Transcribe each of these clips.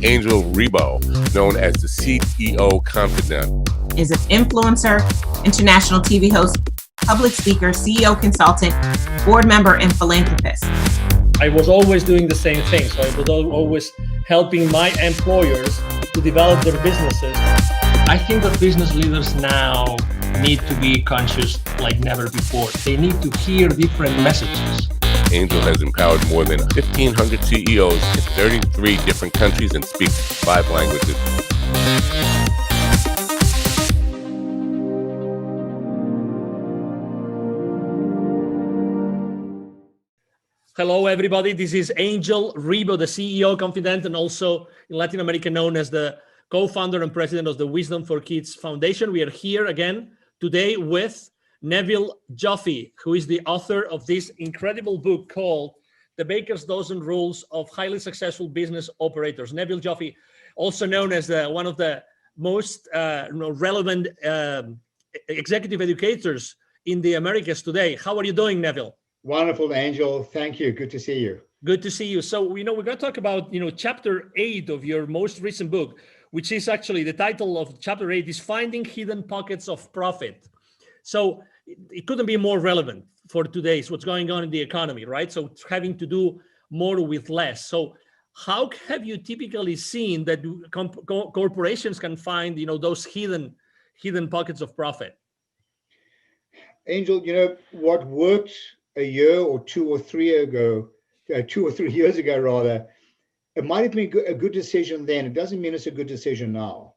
Angel Rebo, known as the CEO Confidant, is an influencer, international TV host, public speaker, CEO consultant, board member, and philanthropist. I was always doing the same thing. So I was always helping my employers to develop their businesses. I think that business leaders now need to be conscious like never before. They need to hear different messages. Angel has empowered more than 1,500 CEOs in 33 different countries and speaks 5 languages. Hello, everybody. This is Angel Rebo, the CEO Confidant, and also in Latin America known as the co-founder and president of the Wisdom for Kids Foundation. We are here again today with Neville Joffe, who is the author of this incredible book called The Baker's Dozen Rules of Highly Successful Business Operators. Neville Joffe, also known as one of the most relevant executive educators in the Americas today. How are you doing, Neville? Wonderful, Angel. Thank you. Good to see you. Good to see you. So, we're going to talk about, chapter 8 of your most recent book, which is actually the title of chapter 8 is Finding Hidden Pockets of Profit. So it couldn't be more relevant for today's what's going on in the economy, right? So it's having to do more with less. So how have you typically seen that corporations can find, those hidden pockets of profit? Angel, what worked a year or 2 or 3 ago, 2 or 3 years ago, rather, it might have been a good decision then. It doesn't mean it's a good decision now.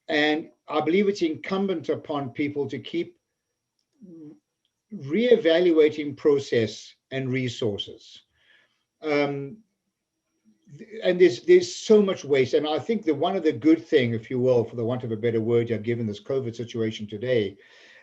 And I believe it's incumbent upon people to keep reevaluating process and resources. And there's so much waste. And I think that one of the good thing, if you will, for the want of a better word, given this COVID situation today,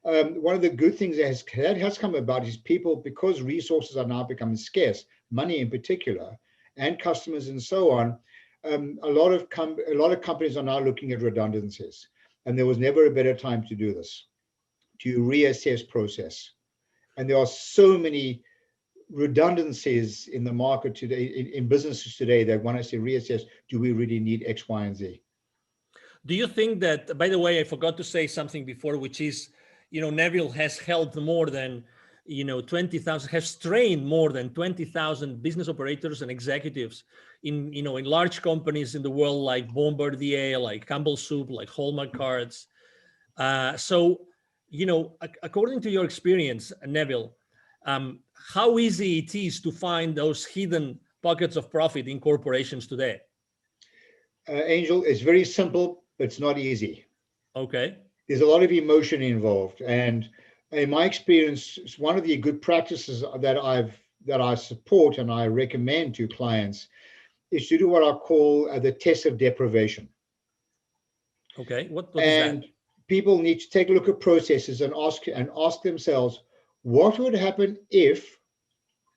one of the good things that has come about is people, because resources are now becoming scarce, money in particular, and customers and so on, a lot of companies are now looking at redundancies. And there was never a better time to do this, to reassess process. And there are so many redundancies in the market today, in businesses today, that want us to reassess, do we really need X, Y, and Z? Do you think that, by the way, I forgot to say something before, which is, Neville has helped more than, 20,000, has trained more than 20,000 business operators and executives in large companies in the world, like Bombardier, like Campbell Soup, like Hallmark Cards. So, according to your experience, Neville, how easy it is to find those hidden pockets of profit in corporations today? Angel, it's very simple, but it's not easy. Okay. There's a lot of emotion involved. And in my experience, one of the good practices that I support and I recommend to clients is to do what I call the test of deprivation. Okay, what is that? People need to take a look at processes and ask themselves, what would happen if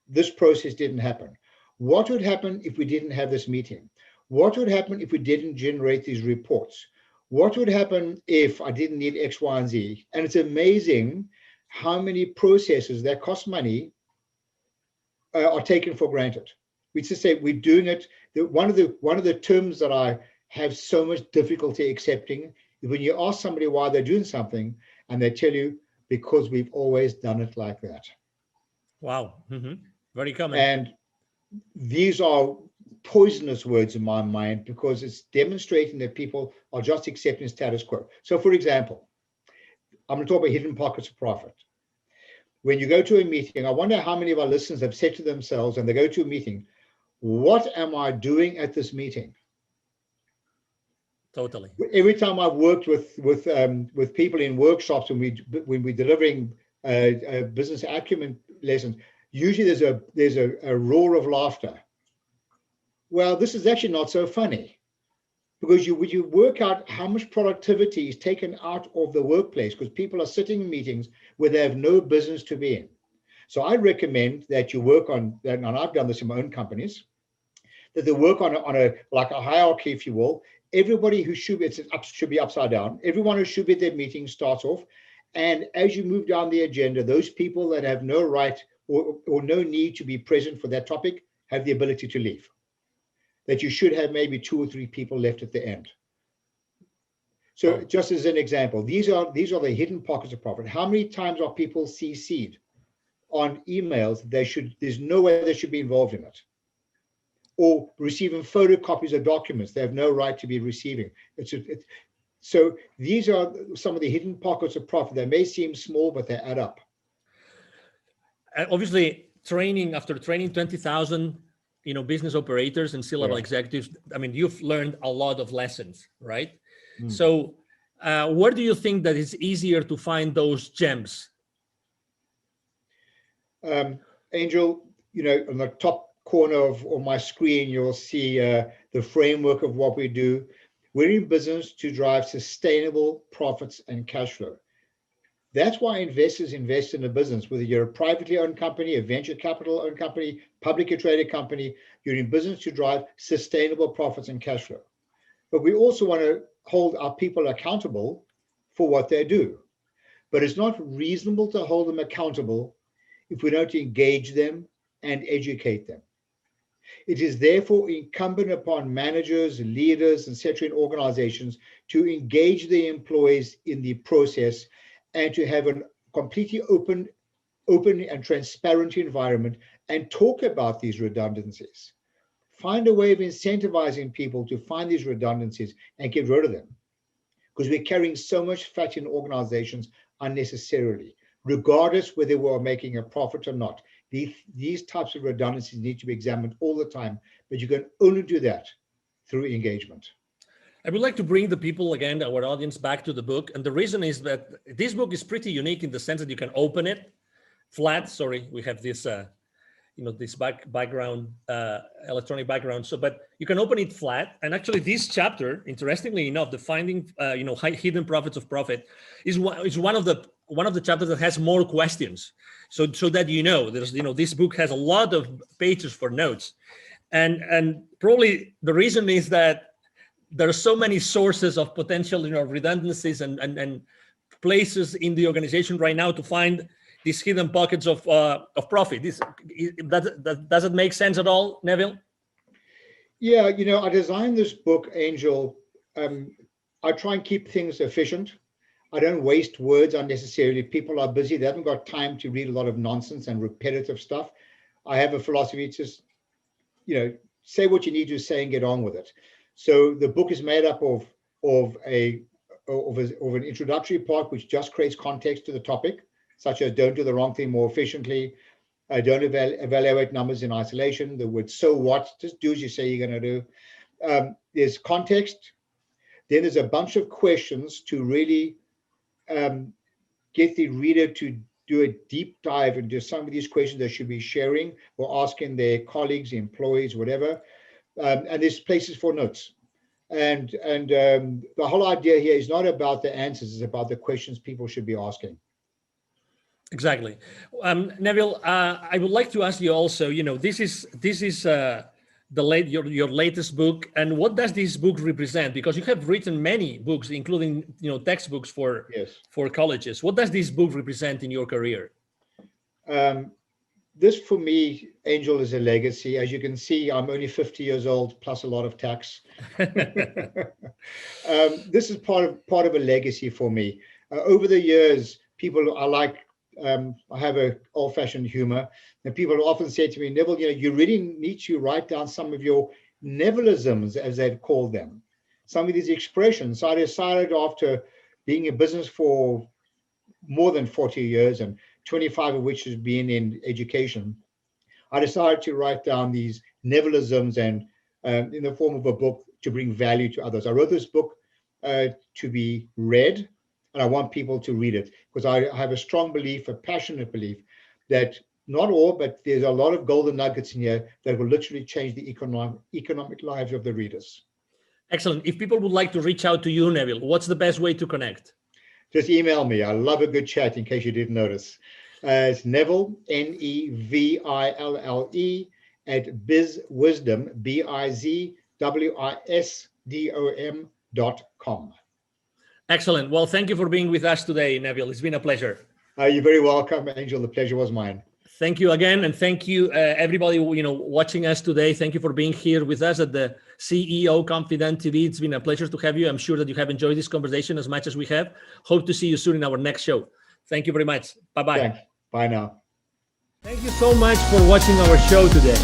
this process didn't happen? What would happen if we didn't have this meeting? What would happen if we didn't generate these reports? What would happen if I didn't need X, Y, and Z? And it's amazing how many processes that cost money are taken for granted. We just say we're doing it. One of the terms that I have so much difficulty accepting is when you ask somebody why they're doing something, and they tell you, because we've always done it like that. Wow, very common. And these are poisonous words in my mind, because it's demonstrating that people are just accepting status quo. So, for example, I'm going to talk about hidden pockets of profit. When you go to a meeting, I wonder how many of our listeners have said to themselves, and they go to a meeting, what am I doing at this meeting? Totally. Every time I've worked with people in workshops when we're delivering business acumen lessons, usually there's a roar of laughter. Well, this is actually not so funny, because you work out how much productivity is taken out of the workplace because people are sitting in meetings where they have no business to be in. So I recommend that you work on that, and I've done this in my own companies, that they work on a hierarchy, if you will. Everybody who should be upside down. Everyone who should be at their meeting starts off, and as you move down the agenda, those people that have no right or no need to be present for that topic have the ability to leave. that you should have maybe 2 or 3 people left at the end. So just as an example, these are the hidden pockets of profit. How many times are people CC'd on emails? There's no way they should be involved in it. Or receiving photocopies of documents they have no right to be receiving. So these are some of the hidden pockets of profit. They may seem small, but they add up. Obviously, after training 20,000, business operators and C-level executives, I mean, you've learned a lot of lessons, right? So where do you think that it's easier to find those gems? Angel, on the top corner of my screen, you'll see the framework of what we do. We're in business to drive sustainable profits and cash flow. That's why investors invest in a business, whether you're a privately owned company, a venture capital owned company, publicly traded company, you're in business to drive sustainable profits and cash flow. But we also want to hold our people accountable for what they do. But it's not reasonable to hold them accountable if we don't engage them and educate them. It is therefore incumbent upon managers, leaders, etc. in organizations to engage the employees in the process and to have a completely open and transparent environment and talk about these redundancies. Find a way of incentivizing people to find these redundancies and get rid of them. Because we're carrying so much fat in organizations unnecessarily, regardless whether we're making a profit or not. These types of redundancies need to be examined all the time, but you can only do that through engagement. I would like to bring the people again, our audience, back to the book. And the reason is that this book is pretty unique in the sense that you can open it flat. Sorry, we have this, this background, electronic background. But you can open it flat. And actually this chapter, interestingly enough, the finding, hidden profits of profit is one of the chapters that has more questions. So that, there's, this book has a lot of pages for notes. And probably the reason is that there are so many sources of potential, redundancies and places in the organization right now to find these hidden pockets of profit. Does it make sense at all, Neville? Yeah, I designed this book, Angel. I try and keep things efficient. I don't waste words unnecessarily. People are busy. They haven't got time to read a lot of nonsense and repetitive stuff. I have a philosophy, just, say what you need to say and get on with it. So the book is made up of an introductory part, which just creates context to the topic, such as don't do the wrong thing more efficiently, don't evaluate numbers in isolation, the word so what, just do as you say you're going to do. There's context. Then there's a bunch of questions to really get the reader to do a deep dive into some of these questions they should be sharing or asking their colleagues, employees, whatever. And there's places for notes. And the whole idea here is not about the answers, it's about the questions people should be asking. Exactly. Neville, I would like to ask you also, this is your latest book, and what does this book represent? Because you have written many books, including textbooks for colleges. What does this book represent in your career? This for me, Angel, is a legacy. As you can see, I'm only 50 years old, plus a lot of tax. This is part of a legacy for me. Over the years, people are like, I have an old-fashioned humor, and people often say to me, Neville, you really need to write down some of your Nevilisms, as they've called them, some of these expressions. So I decided, after being in business for more than 40 years, and 25 of which has been in education, I decided to write down these Nevilisms and in the form of a book to bring value to others. I wrote this book to be read, and I want people to read it because I have a strong belief, a passionate belief, that not all, but there's a lot of golden nuggets in here that will literally change the economic lives of the readers. Excellent. If people would like to reach out to you, Neville, what's the best way to connect? Just email me. I love a good chat, in case you didn't notice. It's Neville, Neville, @bizwisdom, bizwisdom.com. Excellent. Well, thank you for being with us today, Neville. It's been a pleasure. You're very welcome, Angel. The pleasure was mine. Thank you again, and thank you everybody watching us today. Thank you for being here with us at the CEO Confident TV. It's been a pleasure to have you. I'm sure that you have enjoyed this conversation as much as we have. Hope to see you soon in our next show. Thank you very much. Bye-bye. Thanks. Bye now. Thank you so much for watching our show today.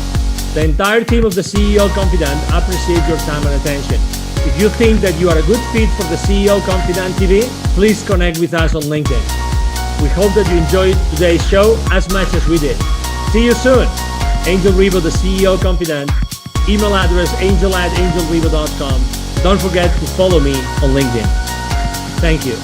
The entire team of the CEO Confident appreciate your time and attention. If you think that you are a good fit for the CEO Confident TV, please connect with us on LinkedIn. We hope that you enjoyed today's show as much as we did. See you soon. Angel Ribo, the CEO Confident. Email address angel@angelribo.com. Don't forget to follow me on LinkedIn. Thank you.